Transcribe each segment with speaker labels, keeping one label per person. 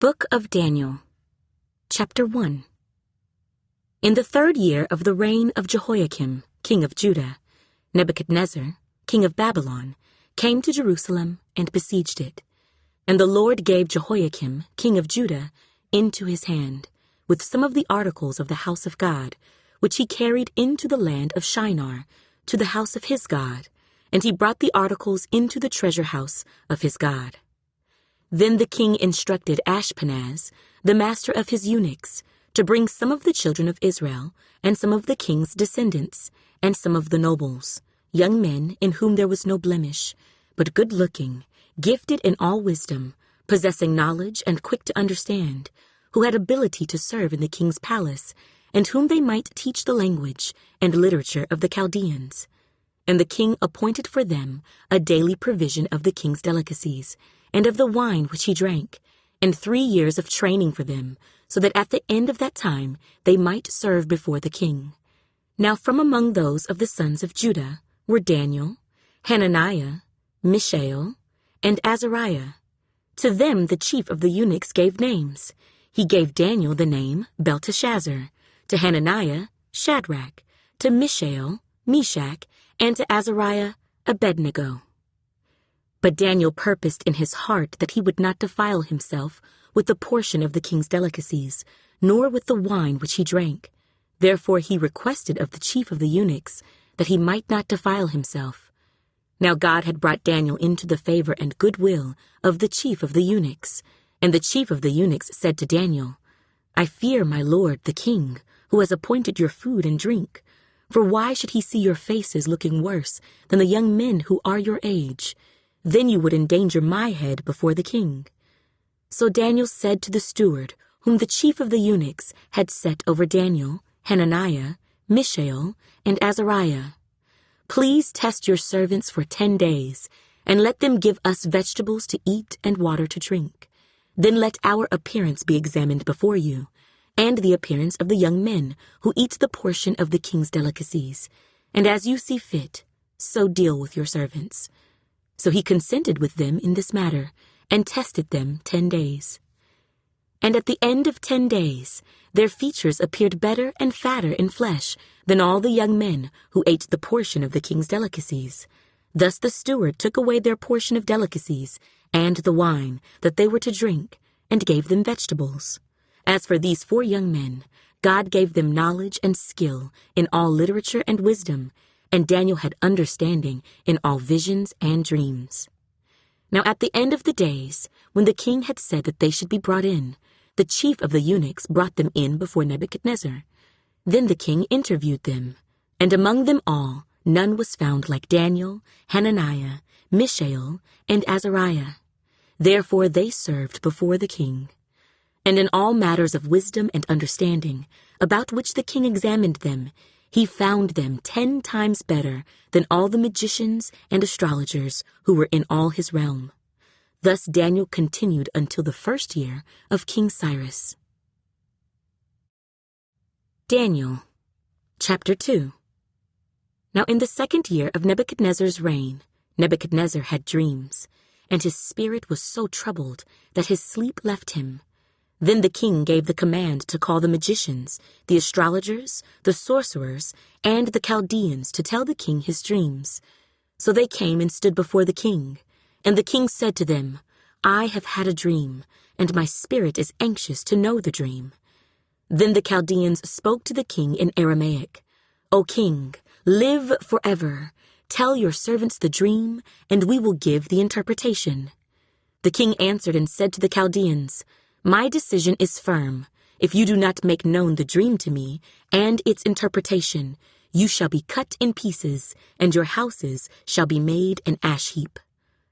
Speaker 1: Book of Daniel, Chapter 1. In the 3rd year of the reign of Jehoiakim, king of Judah, Nebuchadnezzar, king of Babylon, came to Jerusalem and besieged it. And the Lord gave Jehoiakim, king of Judah, into his hand, with some of the articles of the house of God, which he carried into the land of Shinar, to the house of his God, and he brought the articles into the treasure house of his God. Then the king instructed Ashpenaz, the master of his eunuchs, to bring some of the children of Israel, and some of the king's descendants, and some of the nobles, young men in whom there was no blemish, but good-looking, gifted in all wisdom, possessing knowledge and quick to understand, who had ability to serve in the king's palace, and whom they might teach the language and literature of the Chaldeans. And the king appointed for them a daily provision of the king's delicacies, and of the wine which he drank, and 3 years of training for them, so that at the end of that time they might serve before the king. Now from among those of the sons of Judah were Daniel, Hananiah, Mishael, and Azariah. To them the chief of the eunuchs gave names. He gave Daniel the name Belteshazzar, to Hananiah, Shadrach, to Mishael, Meshach, and to Azariah, Abednego. But Daniel purposed in his heart that he would not defile himself with the portion of the king's delicacies, nor with the wine which he drank. Therefore he requested of the chief of the eunuchs that he might not defile himself. Now God had brought Daniel into the favor and goodwill of the chief of the eunuchs. And the chief of the eunuchs said to Daniel, I fear my lord the king, who has appointed your food and drink. For why should he see your faces looking worse than the young men who are your age? Then you would endanger my head before the king. So Daniel said to the steward, whom the chief of the eunuchs had set over Daniel, Hananiah, Mishael, and Azariah, Please test your servants for 10 days, and let them give us vegetables to eat and water to drink. Then let our appearance be examined before you, and the appearance of the young men who eat the portion of the king's delicacies. And as you see fit, so deal with your servants. So he consented with them in this matter, and tested them 10 days. And at the end of 10 days, their features appeared better and fatter in flesh than all the young men who ate the portion of the king's delicacies. Thus the steward took away their portion of delicacies, and the wine that they were to drink, and gave them vegetables. As for these 4 young men, God gave them knowledge and skill in all literature and wisdom, and Daniel had understanding in all visions and dreams. Now at the end of the days, when the king had said that they should be brought in, the chief of the eunuchs brought them in before Nebuchadnezzar. Then the king interviewed them, and among them all none was found like Daniel, Hananiah, Mishael, and Azariah. Therefore they served before the king. And in all matters of wisdom and understanding, about which the king examined them, he found them 10 times better than all the magicians and astrologers who were in all his realm. Thus Daniel continued until the 1st year of King Cyrus. Daniel, Chapter 2. Now in the 2nd year of Nebuchadnezzar's reign, Nebuchadnezzar had dreams, and his spirit was so troubled that his sleep left him. Then the king gave the command to call the magicians, the astrologers, the sorcerers, and the Chaldeans to tell the king his dreams. So they came and stood before the king. And the king said to them, I have had a dream, and my spirit is anxious to know the dream. Then the Chaldeans spoke to the king in Aramaic, O king, live forever. Tell your servants the dream, and we will give the interpretation. The king answered and said to the Chaldeans, My decision is firm. If you do not make known the dream to me and its interpretation, you shall be cut in pieces, and your houses shall be made an ash heap.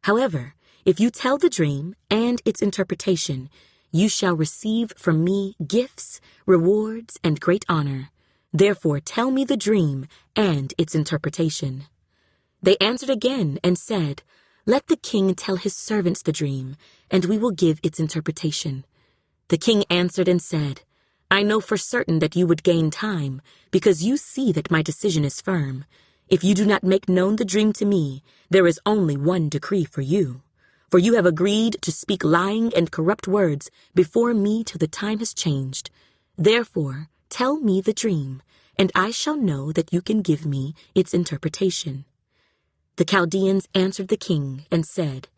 Speaker 1: However, if you tell the dream and its interpretation, you shall receive from me gifts, rewards, and great honor. Therefore tell me the dream and its interpretation. They answered again and said, Let the king tell his servants the dream, and we will give its interpretation. The king answered and said, I know for certain that you would gain time, because you see that my decision is firm. If you do not make known the dream to me, there is only one decree for you. for you have agreed to speak lying and corrupt words before me till the time has changed. Therefore, tell me the dream, and I shall know that you can give me its interpretation." The Chaldeans answered the king and said,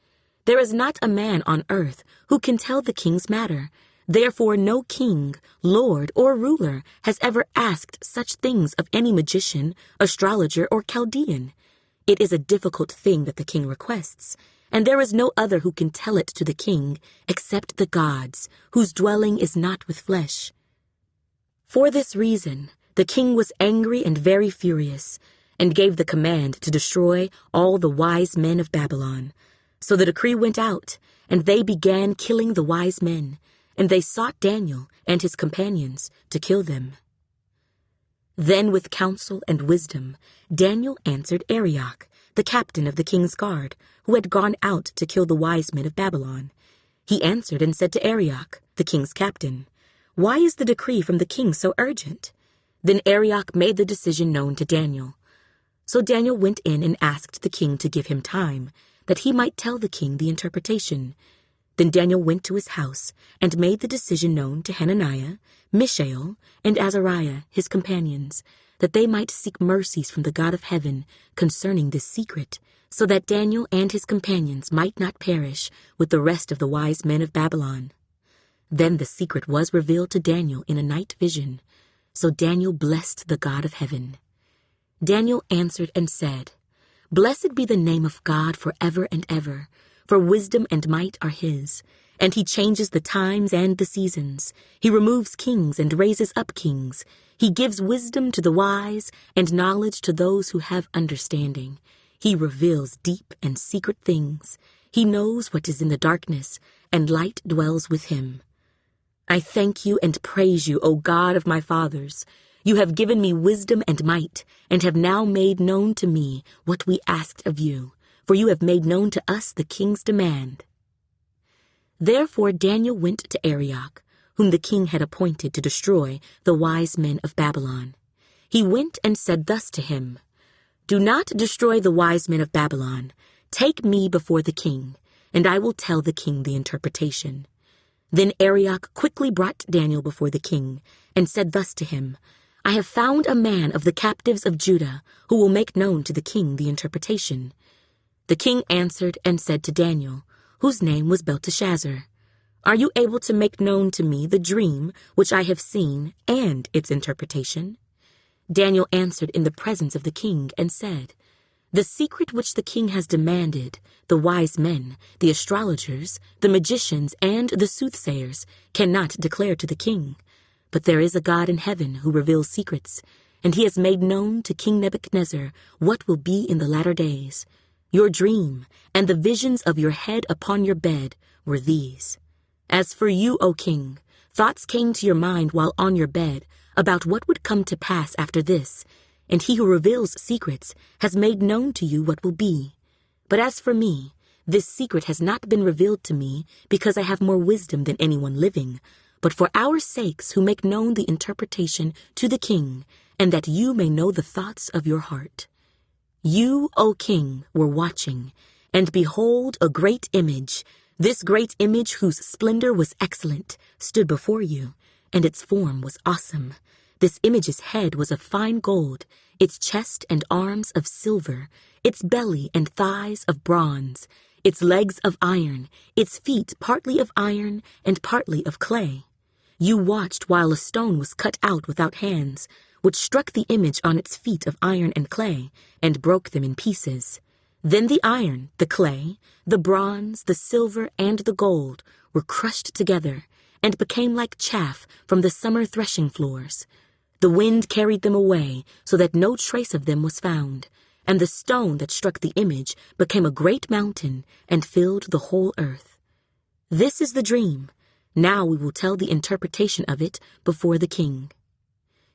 Speaker 1: "There is not a man on earth who can tell the king's matter. Therefore no king, lord, or ruler has ever asked such things of any magician, astrologer, or Chaldean. It is a difficult thing that the king requests, and there is no other who can tell it to the king except the gods, whose dwelling is not with flesh." For this reason, the king was angry and very furious, and gave the command to destroy all the wise men of Babylon. So the decree went out, and they began killing the wise men, and they sought Daniel and his companions to kill them. Then with counsel and wisdom, Daniel answered Arioch, the captain of the king's guard, who had gone out to kill the wise men of Babylon. He answered and said to Arioch, the king's captain, "Why is the decree from the king so urgent?" Then Arioch made the decision known to Daniel. So Daniel went in and asked the king to give him time, that he might tell the king the interpretation. Then Daniel went to his house and made the decision known to Hananiah, Mishael, and Azariah, his companions, that they might seek mercies from the God of heaven concerning this secret, so that Daniel and his companions might not perish with the rest of the wise men of Babylon. Then the secret was revealed to Daniel in a night vision. So Daniel blessed the God of heaven. Daniel answered and said, "Blessed be the name of God forever and ever, for wisdom and might are his, and he changes the times and the seasons. He removes kings and raises up kings. He gives wisdom to the wise and knowledge to those who have understanding. He reveals deep and secret things. He knows what is in the darkness, and light dwells with him. I thank you and praise you, O God of my fathers. You have given me wisdom and might, and have now made known to me what we asked of you, for you have made known to us the king's demand." Therefore Daniel went to Arioch, whom the king had appointed to destroy the wise men of Babylon. He went and said thus to him, "Do not destroy the wise men of Babylon. Take me before the king, and I will tell the king the interpretation." Then Arioch quickly brought Daniel before the king, and said thus to him, "I have found a man of the captives of Judah, who will make known to the king the interpretation." The king answered and said to Daniel, whose name was Belteshazzar, "Are you able to make known to me the dream which I have seen and its interpretation?" Daniel answered in the presence of the king and said, "The secret which the king has demanded, the wise men, the astrologers, the magicians, and the soothsayers cannot declare to the king. But there is a God in heaven who reveals secrets, and he has made known to King Nebuchadnezzar what will be in the latter days. Your dream and the visions of your head upon your bed were these. As for you, O king, thoughts came to your mind while on your bed about what would come to pass after this, and he who reveals secrets has made known to you what will be. But as for me, this secret has not been revealed to me because I have more wisdom than anyone living, but for our sakes who make known the interpretation to the king, and that you may know the thoughts of your heart. You, O king, were watching, and behold, a great image, this great image whose splendor was excellent, stood before you, and its form was awesome. This image's head was of fine gold, its chest and arms of silver, its belly and thighs of bronze, its legs of iron, its feet partly of iron and partly of clay. You watched while a stone was cut out without hands, which struck the image on its feet of iron and clay, and broke them in pieces. Then the iron, the clay, the bronze, the silver, and the gold were crushed together, and became like chaff from the summer threshing floors. The wind carried them away, so that no trace of them was found, and the stone that struck the image became a great mountain and filled the whole earth. This is the dream. Now we will tell the interpretation of it before the king.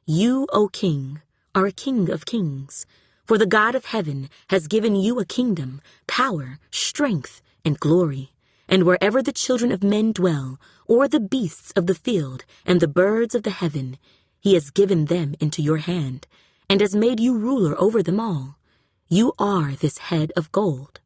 Speaker 1: You, O king, are a king of kings, for the God of heaven has given you a kingdom, power, strength, and glory. And wherever the children of men dwell, or the beasts of the field, and the birds of the heaven, he has given them into your hand, and has made you ruler over them all. You are this head of gold.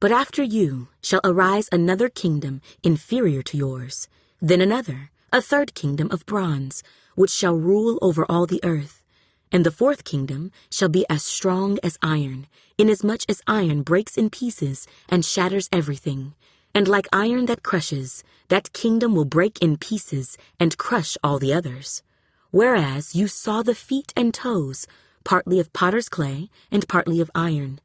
Speaker 1: But after you shall arise another kingdom inferior to yours, then another, a third kingdom of bronze, which shall rule over all the earth. And the fourth kingdom shall be as strong as iron, inasmuch as iron breaks in pieces and shatters everything. And like iron that crushes, that kingdom will break in pieces and crush all the others. Whereas you saw the feet and toes, partly of potter's clay and partly of iron.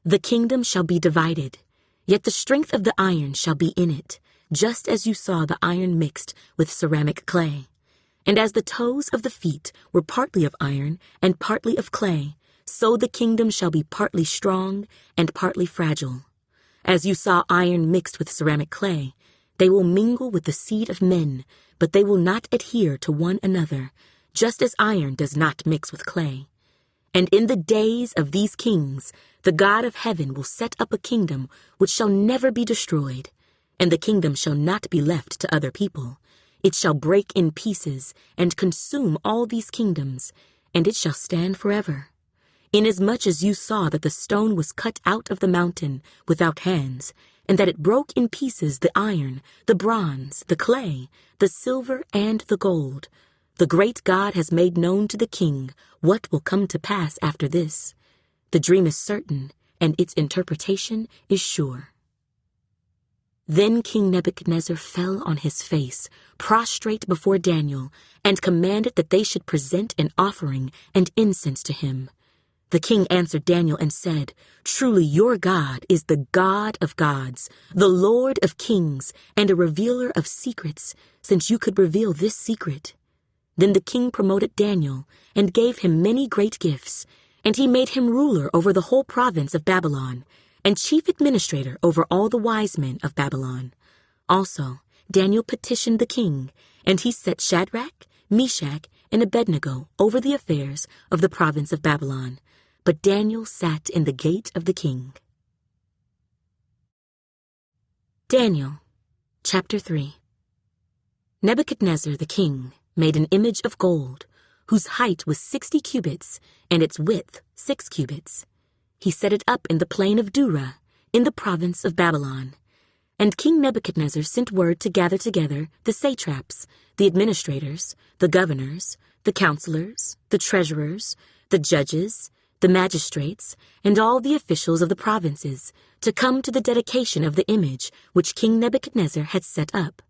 Speaker 1: The kingdom shall be divided, yet the strength of the iron shall be in it, just as you saw the iron mixed with ceramic clay. And as the toes of the feet were partly of iron and partly of clay, so the kingdom shall be partly strong and partly fragile. As you saw iron mixed with ceramic clay, they will mingle with the seed of men, but they will not adhere to one another, just as iron does not mix with clay. And in the days of these kings, the God of heaven will set up a kingdom which shall never be destroyed, and the kingdom shall not be left to other people. It shall break in pieces and consume all these kingdoms, and it shall stand forever. Inasmuch as you saw that the stone was cut out of the mountain without hands, and that it broke in pieces the iron, the bronze, the clay, the silver, and the gold, the great God has made known to the king what will come to pass after this. The dream is certain, and its interpretation is sure. Then King Nebuchadnezzar fell on his face, prostrate before Daniel, and commanded that they should present an offering and incense to him. The king answered Daniel and said, "Truly your God is the God of gods, the Lord of kings, and a revealer of secrets, since you could reveal this secret." Then the king promoted Daniel and gave him many great gifts, and he made him ruler over the whole province of Babylon, and chief administrator over all the wise men of Babylon. Also, Daniel petitioned the king, and he set Shadrach, Meshach, and Abednego over the affairs of the province of Babylon. But Daniel sat in the gate of the king. Daniel, chapter 3. Nebuchadnezzar the king made an image of gold, whose height was 60 cubits, and its width 6 cubits. He set it up in the plain of Dura, in the province of Babylon. And King Nebuchadnezzar sent word to gather together the satraps, the administrators, the governors, the counselors, the treasurers, the judges, the magistrates, and all the officials of the provinces, to come to the dedication of the image which King Nebuchadnezzar had set up.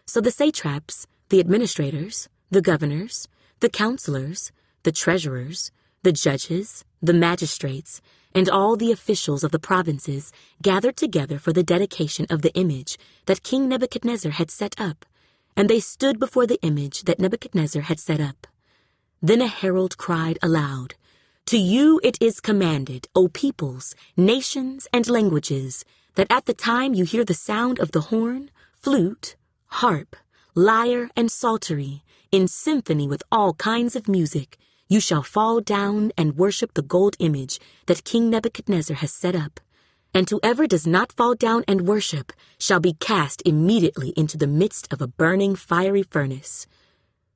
Speaker 1: So the satraps, the administrators, the governors, the counselors, the treasurers, the judges, the magistrates, and all the officials of the provinces gathered together for the dedication of the image that King Nebuchadnezzar had set up, and they stood before the image that Nebuchadnezzar had set up. Then a herald cried aloud, "To you it is commanded, O peoples, nations, and languages, that at the time you hear the sound of the horn, flute, harp, lyre, and psaltery, in symphony with all kinds of music, you shall fall down and worship the gold image that King Nebuchadnezzar has set up. And whoever does not fall down and worship shall be cast immediately into the midst of a burning fiery furnace."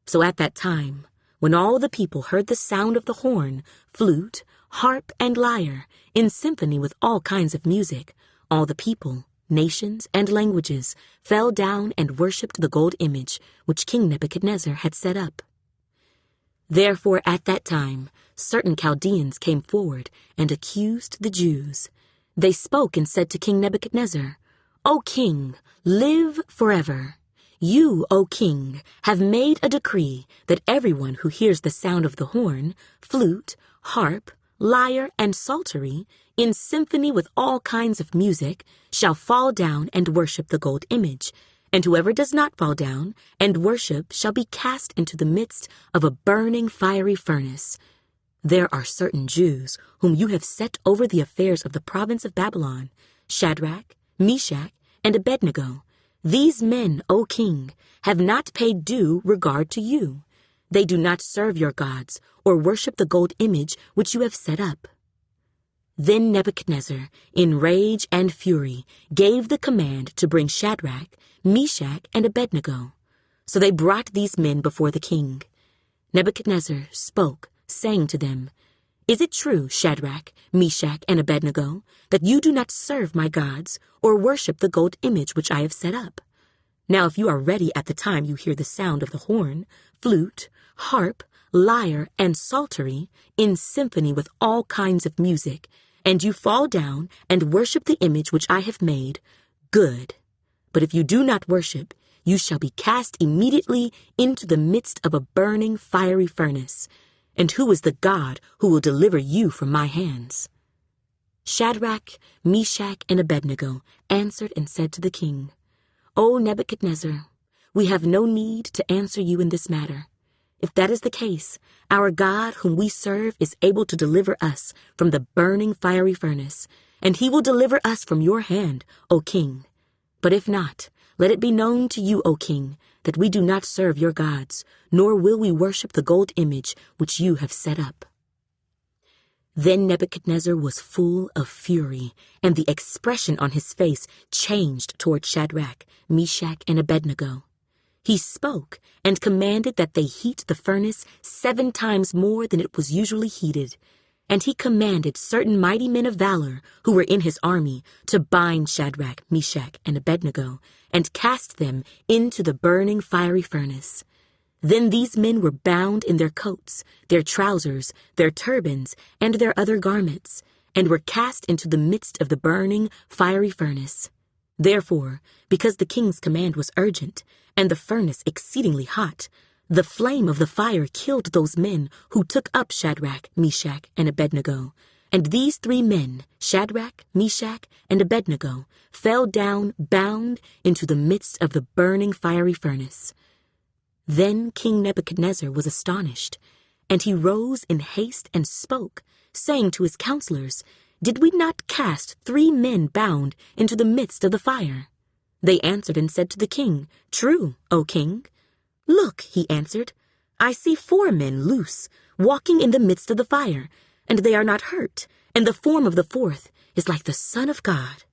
Speaker 1: So at that time, when all the people heard the sound of the horn, flute, harp, and lyre, in symphony with all kinds of music, all the people, nations, and languages fell down and worshipped the gold image which King Nebuchadnezzar had set up. Therefore at that time certain Chaldeans came forward and accused the Jews. They spoke and said to King Nebuchadnezzar, "O king, live forever. You, O king, have made a decree that everyone who hears the sound of the horn, flute, harp, lyre, and psaltery, in symphony with all kinds of music, shall fall down and worship the gold image, and whoever does not fall down and worship shall be cast into the midst of a burning fiery furnace. There are certain Jews whom you have set over the affairs of the province of Babylon, Shadrach, Meshach, and Abednego. These men, O king, have not paid due regard to you. They do not serve your gods or worship the gold image which you have set up." Then Nebuchadnezzar, in rage and fury, gave the command to bring Shadrach, Meshach, and Abednego. So they brought these men before the king. Nebuchadnezzar spoke, saying to them, Is it true, Shadrach, Meshach, and Abednego, that you do not serve my gods or worship the gold image which I have set up? Now if you are ready at the time you hear the sound of the horn, flute, harp, lyre, and psaltery in symphony with all kinds of music, and you fall down and worship the image which I have made, good. But if you do not worship, you shall be cast immediately into the midst of a burning fiery furnace. And who is the God who will deliver you from my hands? Shadrach, Meshach, and Abednego answered and said to the king, O Nebuchadnezzar, we have no need to answer you in this matter. If that is the case, our God whom we serve is able to deliver us from the burning fiery furnace, and he will deliver us from your hand, O king. But if not, let it be known to you, O king, that we do not serve your gods, nor will we worship the gold image which you have set up. Then Nebuchadnezzar was full of fury, and the expression on his face changed toward Shadrach, Meshach, and Abednego. He spoke and commanded that they heat the furnace 7 times more than it was usually heated. And he commanded certain mighty men of valor who were in his army to bind Shadrach, Meshach, and Abednego and cast them into the burning fiery furnace. Then these men were bound in their coats, their trousers, their turbans, and their other garments, and were cast into the midst of the burning fiery furnace. Therefore, because the king's command was urgent, and the furnace exceedingly hot, the flame of the fire killed those men who took up Shadrach, Meshach, and Abednego. And these 3 men, Shadrach, Meshach, and Abednego, fell down bound into the midst of the burning fiery furnace. Then King Nebuchadnezzar was astonished, and he rose in haste and spoke, saying to his counselors, Did we not cast 3 men bound into the midst of the fire? They answered and said to the king, True, O king. Look, he answered, I see 4 men loose, walking in the midst of the fire, and they are not hurt, and the form of the 4th is like the Son of God.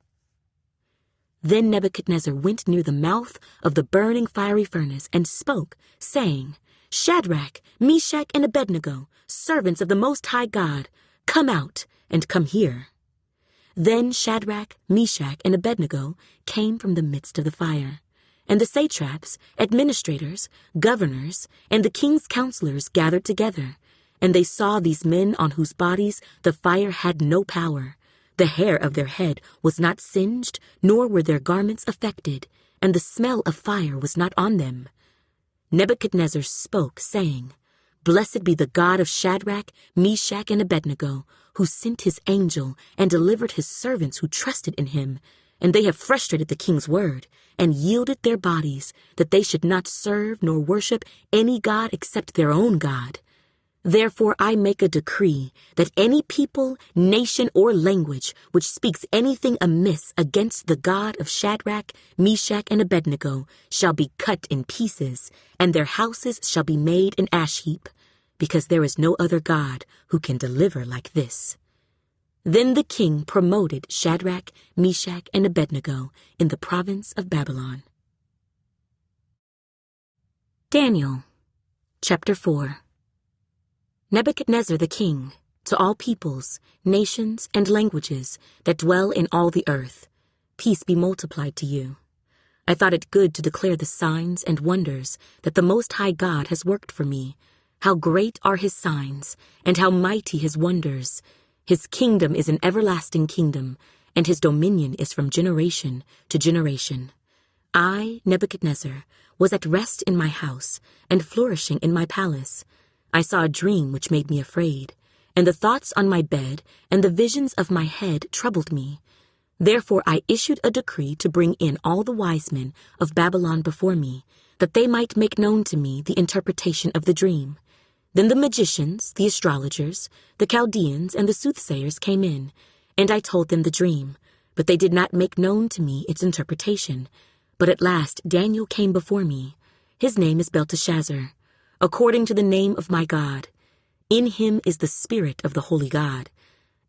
Speaker 1: Then Nebuchadnezzar went near the mouth of the burning fiery furnace and spoke, saying, Shadrach, Meshach, and Abednego, servants of the Most High God, come out and come here. Then Shadrach, Meshach, and Abednego came from the midst of the fire. And the satraps, administrators, governors, and the king's counselors gathered together, and they saw these men on whose bodies the fire had no power. The hair of their head was not singed, nor were their garments affected, and the smell of fire was not on them. Nebuchadnezzar spoke, saying, Blessed be the God of Shadrach, Meshach, and Abednego, who sent his angel and delivered his servants who trusted in him. And they have frustrated the king's word, and yielded their bodies, that they should not serve nor worship any god except their own God. Therefore I make a decree that any people, nation, or language which speaks anything amiss against the God of Shadrach, Meshach, and Abednego shall be cut in pieces, and their houses shall be made an ash heap, because there is no other God who can deliver like this. Then the king promoted Shadrach, Meshach, and Abednego in the province of Babylon. Daniel, chapter 4. Nebuchadnezzar the king, to all peoples, nations, and languages that dwell in all the earth, peace be multiplied to you. I thought it good to declare the signs and wonders that the Most High God has worked for me. How great are his signs, and how mighty his wonders. His kingdom is an everlasting kingdom, and his dominion is from generation to generation. I, Nebuchadnezzar, was at rest in my house, and flourishing in my palace. I saw a dream which made me afraid, and the thoughts on my bed and the visions of my head troubled me. Therefore I issued a decree to bring in all the wise men of Babylon before me, that they might make known to me the interpretation of the dream. Then the magicians, the astrologers, the Chaldeans, and the soothsayers came in, and I told them the dream, but they did not make known to me its interpretation. But at last Daniel came before me. His name is Belteshazzar, according to the name of my God. In him is the spirit of the holy God.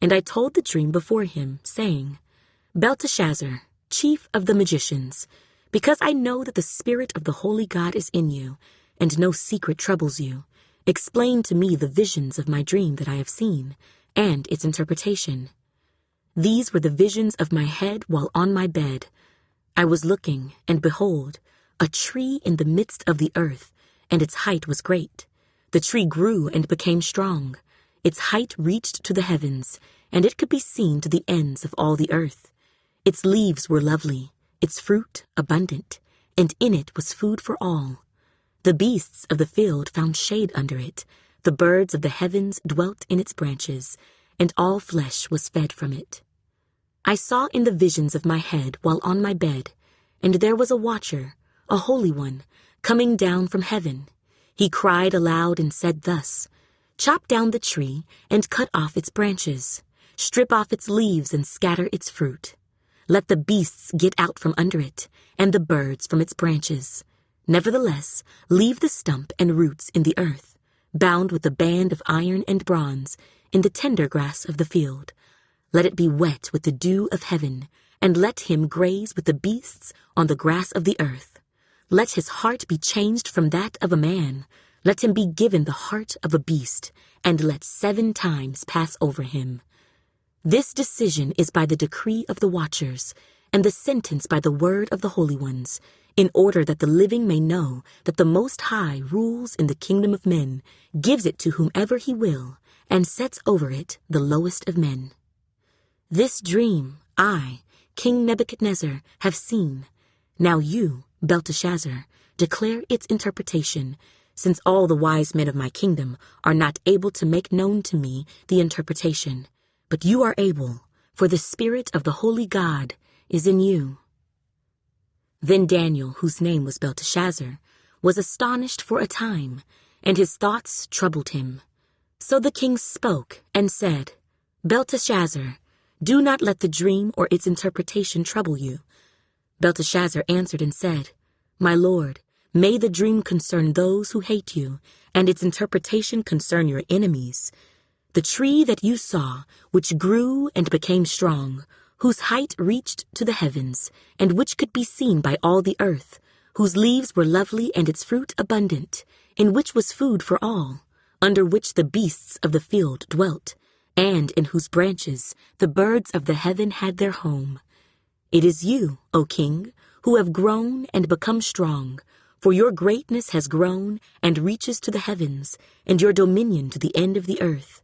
Speaker 1: And I told the dream before him, saying, Belteshazzar, chief of the magicians, because I know that the spirit of the holy God is in you, and no secret troubles you, explain to me the visions of my dream that I have seen, and its interpretation. These were the visions of my head while on my bed. I was looking, and behold, a tree in the midst of the earth, and its height was great. The tree grew and became strong. Its height reached to the heavens, and it could be seen to the ends of all the earth. Its leaves were lovely, its fruit abundant, and in it was food for all. The beasts of the field found shade under it. The birds of the heavens dwelt in its branches, and all flesh was fed from it. I saw in the visions of my head while on my bed, and there was a watcher, a holy one, coming down from heaven. He cried aloud and said thus, "Chop down the tree and cut off its branches. Strip off its leaves and scatter its fruit. Let the beasts get out from under it, and the birds from its branches. Nevertheless, leave the stump and roots in the earth, bound with a band of iron and bronze, in the tender grass of the field. Let it be wet with the dew of heaven, and let him graze with the beasts on the grass of the earth. Let his heart be changed from that of a man. Let him be given the heart of a beast, and let 7 times pass over him. This decision is by the decree of the watchers, and the sentence by the word of the holy ones, in order that the living may know that the Most High rules in the kingdom of men, gives it to whomever he will, and sets over it the lowest of men. This dream I, King Nebuchadnezzar, have seen. Now you, Belteshazzar, declare its interpretation, since all the wise men of my kingdom are not able to make known to me the interpretation. But you are able, for the Spirit of the Holy God is in you." Then Daniel, whose name was Belteshazzar, was astonished for a time, and his thoughts troubled him. So the king spoke and said, "Belteshazzar, do not let the dream or its interpretation trouble you." Belteshazzar answered and said, "My lord, may the dream concern those who hate you, and its interpretation concern your enemies. The tree that you saw, which grew and became strong, whose height reached to the heavens, and which could be seen by all the earth, whose leaves were lovely and its fruit abundant, in which was food for all, under which the beasts of the field dwelt, and in whose branches the birds of the heaven had their home. It is you, O king, who have grown and become strong, for your greatness has grown and reaches to the heavens, and your dominion to the end of the earth.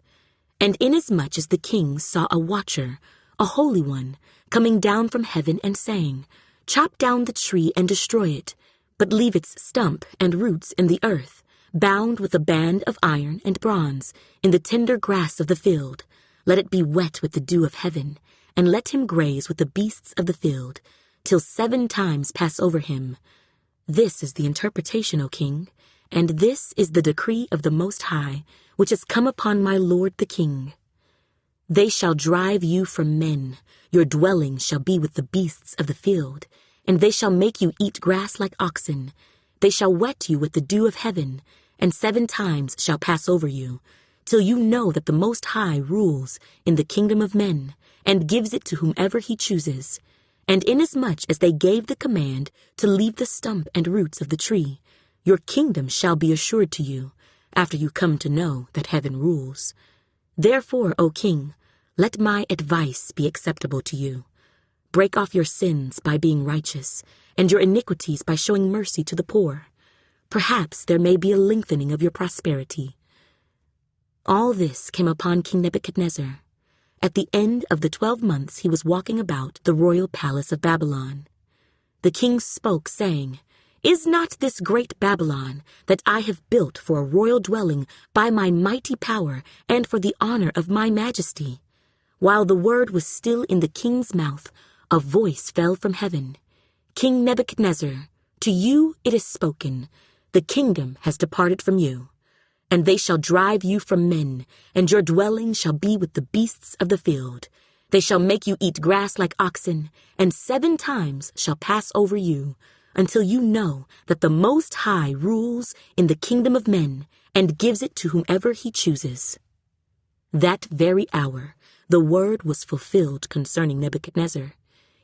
Speaker 1: And inasmuch as the king saw a watcher, a holy one, coming down from heaven and saying, 'Chop down the tree and destroy it, but leave its stump and roots in the earth, bound with a band of iron and bronze, in the tender grass of the field. Let it be wet with the dew of heaven, and let him graze with the beasts of the field, till 7 times pass over him.' This is the interpretation, O king, and this is the decree of the Most High, which has come upon my lord the king. They shall drive you from men, your dwelling shall be with the beasts of the field, and they shall make you eat grass like oxen. They shall wet you with the dew of heaven, and 7 times shall pass over you, till you know that the Most High rules in the kingdom of men, and gives it to whomever he chooses. And inasmuch as they gave the command to leave the stump and roots of the tree, your kingdom shall be assured to you, after you come to know that heaven rules. Therefore, O king, let my advice be acceptable to you. Break off your sins by being righteous, and your iniquities by showing mercy to the poor. Perhaps there may be a lengthening of your prosperity." All this came upon King Nebuchadnezzar. At the end of the 12 months he was walking about the royal palace of Babylon. The king spoke, saying, "Is not this great Babylon, that I have built for a royal dwelling by my mighty power and for the honor of my majesty?" While the word was still in the king's mouth, a voice fell from heaven. "King Nebuchadnezzar, to you it is spoken, the kingdom has departed from you. And they shall drive you from men, and your dwelling shall be with the beasts of the field. They shall make you eat grass like oxen, and 7 times shall pass over you, until you know that the Most High rules in the kingdom of men, and gives it to whomever he chooses." That very hour, the word was fulfilled concerning Nebuchadnezzar.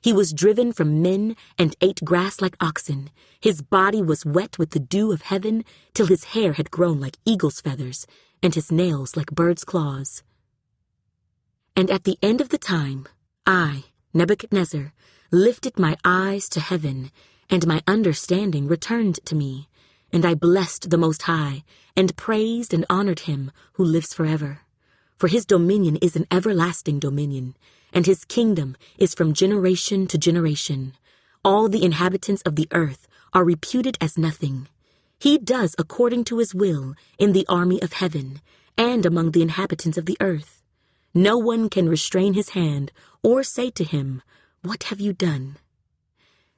Speaker 1: He was driven from men and ate grass like oxen. His body was wet with the dew of heaven, till his hair had grown like eagle's feathers, and his nails like bird's claws. And at the end of the time, I, Nebuchadnezzar, lifted my eyes to heaven, and my understanding returned to me, and I blessed the Most High, and praised and honored him who lives forever. For his dominion is an everlasting dominion, and his kingdom is from generation to generation. All the inhabitants of the earth are reputed as nothing. He does according to his will in the army of heaven, and among the inhabitants of the earth. No one can restrain his hand or say to him, "What have you done?"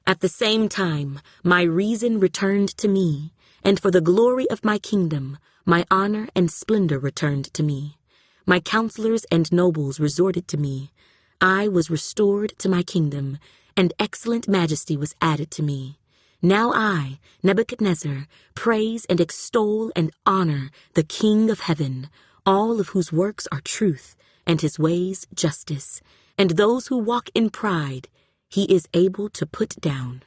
Speaker 1: At the same time, my reason returned to me, and for the glory of my kingdom, my honor and splendor returned to me. My counselors and nobles resorted to me. I was restored to my kingdom, and excellent majesty was added to me. Now I, Nebuchadnezzar, praise and extol and honor the King of heaven, all of whose works are truth, and his ways justice, and those who walk in pride he is able to put down.